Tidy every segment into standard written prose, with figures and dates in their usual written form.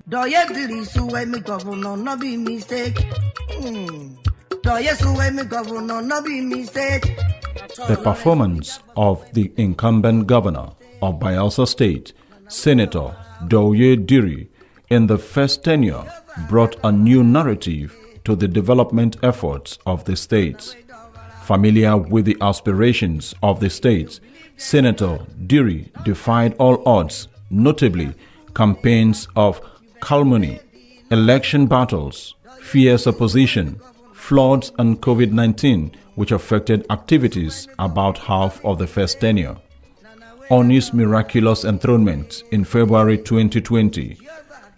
Doye Diri suwe me governor, no be mistake. Doye suwe me governor, no be mistake. The performance of the incumbent governor of Bayelsa State, Senator Doye Diri, in the first tenure brought a new narrative to the development efforts of the state. Familiar with the aspirations of the state, Senator Diri defied all odds, notably campaigns of calumny, election battles, fierce opposition, floods and COVID-19, which affected activities about half of the first tenure. On his miraculous enthronement in February 2020,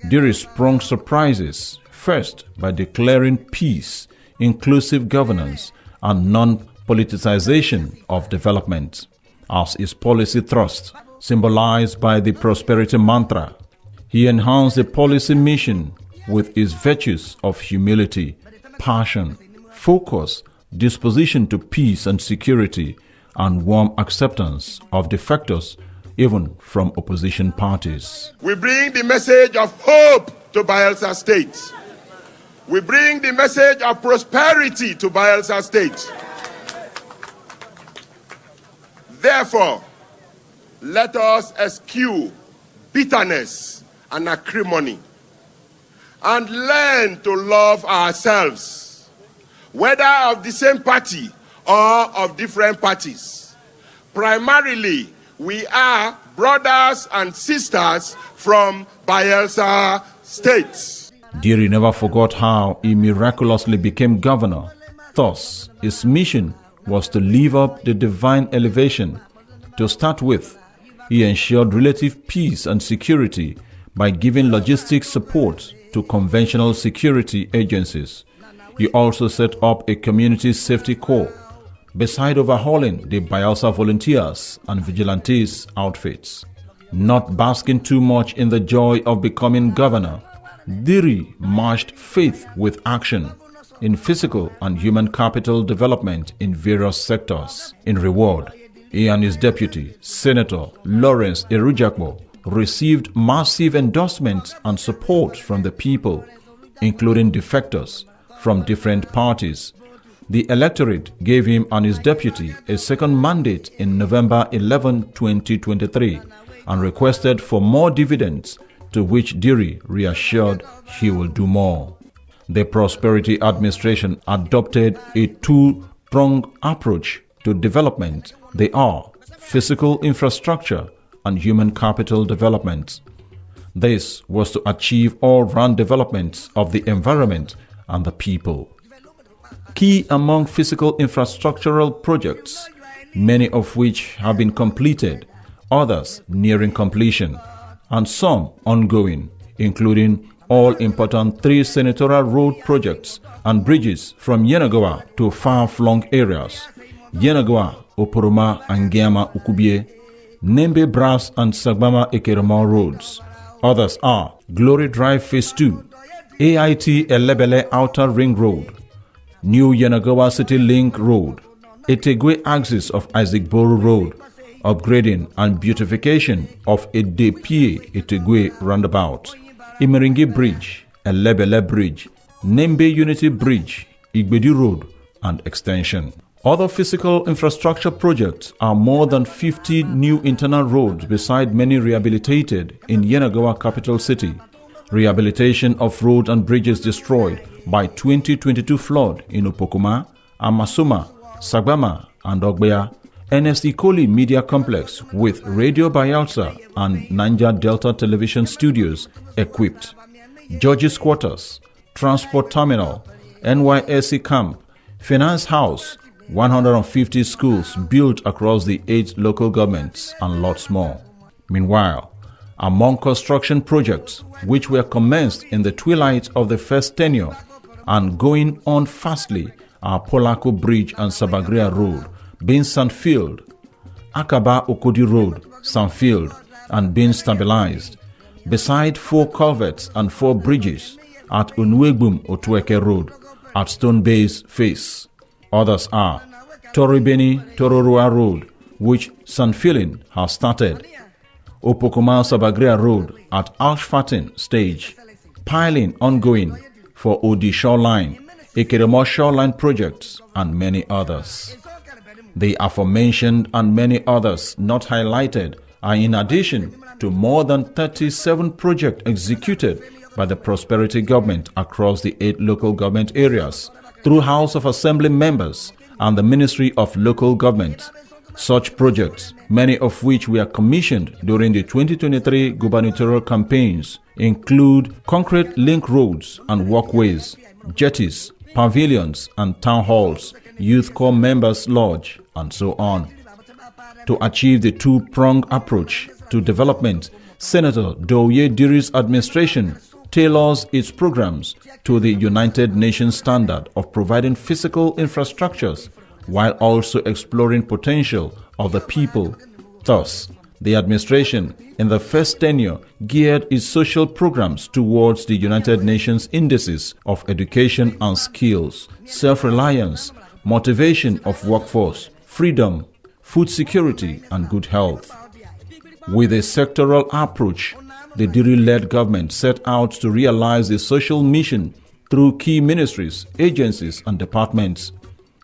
Diri sprung surprises, first by declaring peace, inclusive governance, and non-politicization of development as his policy thrust, symbolized by the prosperity mantra. He enhanced the policy mission with his virtues of humility, passion, focus, disposition to peace and security, and warm acceptance of defectors, even from opposition parties. We bring the message of hope to Bayelsa State. We bring the message of prosperity to Bayelsa State. Therefore, let us eschew bitterness and acrimony and learn to love ourselves, whether of the same party or of different parties. Primarily, we are brothers and sisters from Bayelsa State. Diri never forgot how he miraculously became governor. Thus, his mission was to live up the divine elevation. To start with, he ensured relative peace and security by giving logistics support to conventional security agencies. He also set up a community safety corps, beside overhauling the Bayelsa volunteers and vigilantes outfits. Not basking too much in the joy of becoming governor, Diri matched faith with action in physical and human capital development in various sectors. In reward, he and his deputy, Senator Lawrence Erujakbo, received massive endorsements and support from the people, including defectors from different parties. The electorate gave him and his deputy a second mandate in November 11, 2023, and requested for more dividends, to which Diri reassured he will do more. The Prosperity Administration adopted a two-pronged approach to development. They are physical infrastructure and human capital development. This was to achieve all-round development of the environment and the people. Key among physical infrastructural projects, many of which have been completed, others nearing completion, and some ongoing, including all important 3 senatorial road projects and bridges from Yenagoa to far-flung areas: Yenagoa, Oporoma, and Giama Ukubie, Nembe Brass and Sagbama Ekerema roads. Others are Glory Drive Phase 2, AIT Elebele Outer Ring Road, New Yenagoa City Link Road, Etegwe axis of Isaac Boro Road, upgrading and beautification of Edepie Etegwe Roundabout, Imeringi Bridge, Elebele Bridge, Nembe Unity Bridge, Igbedi Road, and extension. Other physical infrastructure projects are more than 50 new internal roads beside many rehabilitated in Yenagoa capital city. Rehabilitation of roads and bridges destroyed by 2022 flood in Opokuma, Amasoma, Sagbama, and Ogbea. NSD Koli Media Complex with Radio Bayelsa and Niger Delta Television Studios equipped. Judges Quarters, Transport Terminal, NYSC Camp, Finance House, 150 schools built across the 8 local governments, and lots more. Meanwhile, among construction projects which were commenced in the twilight of the first tenure and going on fastly are Polako Bridge and Sabagria Road being sandfilled, Akaba Okodi Road sandfilled and being stabilized, beside 4 culverts and 4 bridges at Unuegbum Otueke Road at Stone Bay's face. Others are Toribeni Tororua Road, which sandfilling has started, Opokoma Sabagria Road at Alshfatin stage, piling ongoing for Odi Shoreline, Ikeremo Shoreline projects, and many others. The aforementioned and many others not highlighted are in addition to more than 37 projects executed by the Prosperity Government across the 8 local government areas through House of Assembly members and the Ministry of Local Government. Such projects, many of which were commissioned during the 2023 gubernatorial campaigns, include concrete link roads and walkways, jetties, pavilions and town halls, youth corps members' lodge, and so on. To achieve the two-pronged approach to development, Senator Diri's administration tailors its programs to the United Nations standard of providing physical infrastructures while also exploring potential of the people. Thus, the administration in the first tenure geared its social programs towards the United Nations indices of education and skills, self-reliance, motivation of workforce, freedom, food security, and good health. With a sectoral approach, the Diri-led government set out to realize the social mission through key ministries, agencies, and departments.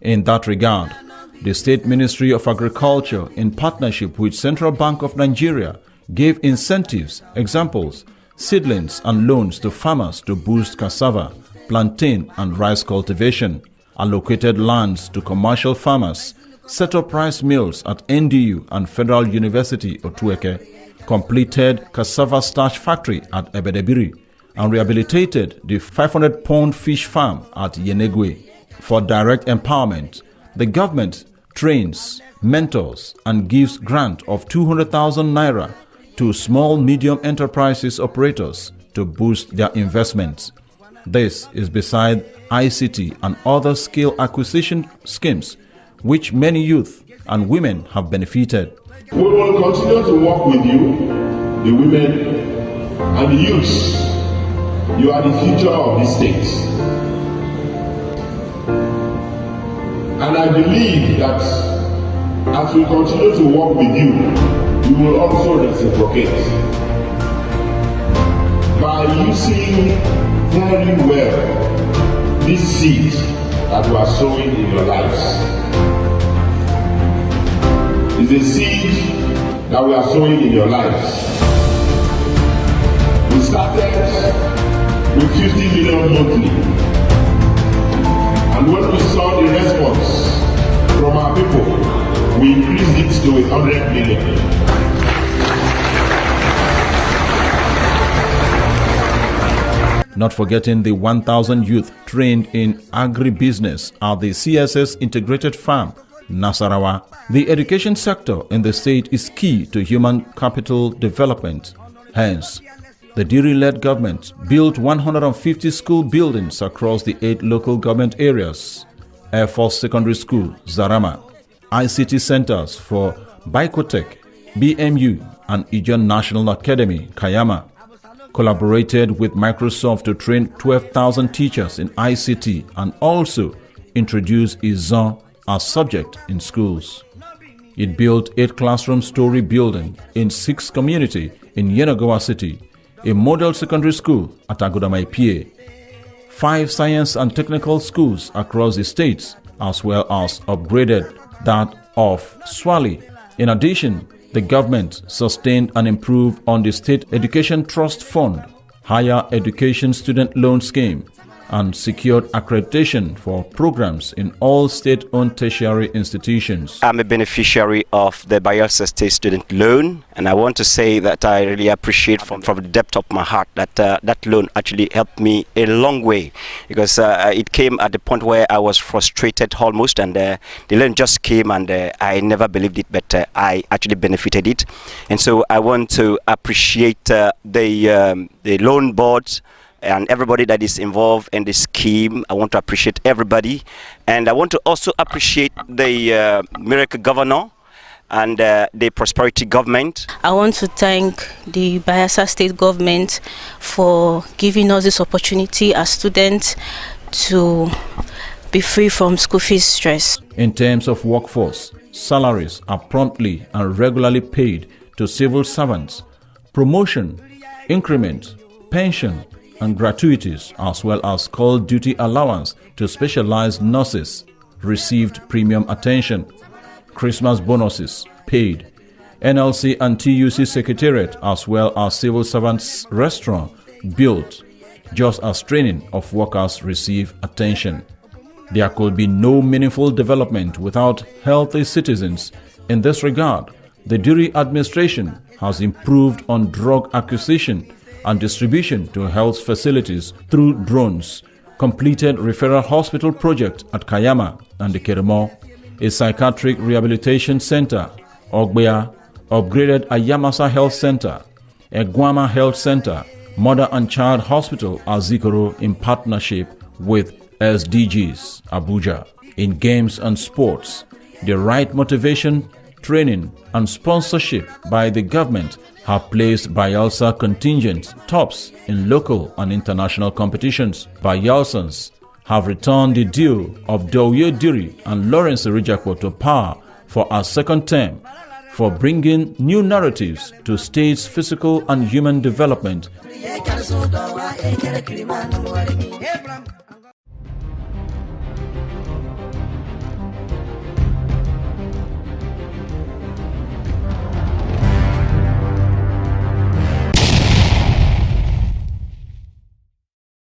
In that regard, the State Ministry of Agriculture, in partnership with Central Bank of Nigeria, gave incentives, examples, seedlings, and loans to farmers to boost cassava, plantain, and rice cultivation, allocated lands to commercial farmers, set up rice mills at NDU and Federal University Otueke, completed cassava starch factory at Ebedebiri, and rehabilitated the 500-pond fish farm at Yenegwe. For direct empowerment, the government trains, mentors, and gives grant of 200,000 naira to small medium enterprises operators to boost their investments. This is beside ICT and other skill acquisition schemes which many youth and women have benefited. We will continue to work with you, the women and the youths. You are the future of this state. And I believe that as we continue to work with you, we will also reciprocate by using very well this seed that we are sowing in your lives. It's a seed that we are sowing in your lives. We started with 50 million monthly. And when we saw the response from our people, we increased it to 100 million. Not forgetting the 1,000 youth trained in agribusiness at the CSS Integrated Farm, Nasarawa. The education sector in the state is key to human capital development. Hence, the Diri-led government built 150 school buildings across the 8 local government areas: Air Force Secondary School, Zarama, ICT centers for Bicotech, BMU, and Ijon National Academy, Kayama. Collaborated with Microsoft to train 12,000 teachers in ICT and also introduce Izon as subject in schools. It built 8 classroom story building in 6 community in Yenagoa City, a model secondary school at Agodama Ipie, 5 science and technical schools across the states, as well as upgraded that of Swali. In addition, the government sustained and improved on the State Education Trust Fund, Higher Education Student Loan Scheme, and secured accreditation for programs in all state-owned tertiary institutions. I'm a beneficiary of the Bayelsa State Student Loan, and I want to say that I really appreciate from the depth of my heart that that loan actually helped me a long way, because it came at the point where I was frustrated almost, and the loan just came, and I never believed it, but I actually benefited it. And so I want to appreciate the loan boards and everybody that is involved in the scheme. I want to appreciate everybody, and I want to also appreciate the Miracle Governor and the Prosperity Government. I want to thank the Bayelsa State Government for giving us this opportunity as students to be free from school fees stress. In terms of workforce, salaries are promptly and regularly paid to civil servants. Promotion, increment, pension, and gratuities, as well as call duty allowance to specialized nurses, received premium attention. Christmas bonuses paid. NLC and TUC Secretariat, as well as civil servants' restaurant, built, just as training of workers receive attention. There could be no meaningful development without healthy citizens. In this regard, the Diri administration has improved on drug acquisition and distribution to health facilities through drones, completed referral hospital project at Kayama and the Keremo, a psychiatric rehabilitation center, Ogbea, upgraded Ayamasa Health Center, Egwama Health Center, Mother and Child Hospital Azikoro in partnership with SDGs, Abuja. In games and sports, the right motivation, training, and sponsorship by the government have placed Bayelsa contingent tops in local and international competitions. Bayelsans have returned the due of Doye Diri and Lawrence Rijakwo to power for a second term for bringing new narratives to state's physical and human development.